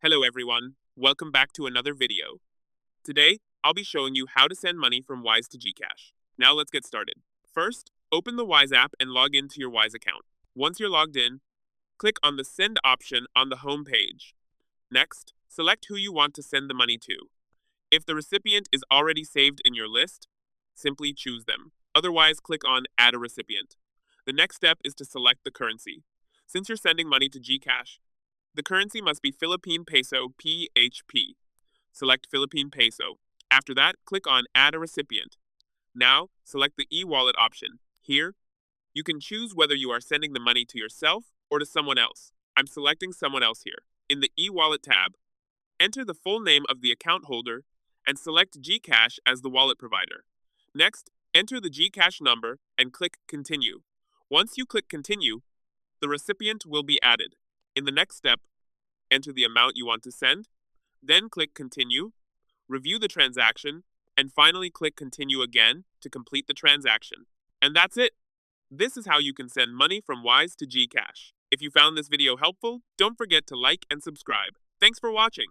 Hello everyone, welcome back to another video. Today, I'll be showing you how to send money from Wise to GCash. Now let's get started. First, open the Wise app and log into your Wise account. Once you're logged in, click on the Send option on the home page. Next, select who you want to send the money to. If the recipient is already saved in your list, simply choose them. Otherwise, click on Add a Recipient. The next step is to select the currency. Since you're sending money to GCash, the currency must be Philippine Peso PHP. Select Philippine Peso. After that, click on Add a Recipient. Now, select the e-wallet option. Here, you can choose whether you are sending the money to yourself or to someone else. I'm selecting someone else here. In the e-wallet tab, enter the full name of the account holder and select GCash as the wallet provider. Next, enter the GCash number and click Continue. Once you click Continue, the recipient will be added. In the next step, enter the amount you want to send, then click Continue, review the transaction, and finally click Continue again to complete the transaction. And that's it. This is how you can send money from Wise to GCash. If you found this video helpful, don't forget to like and subscribe. Thanks for watching.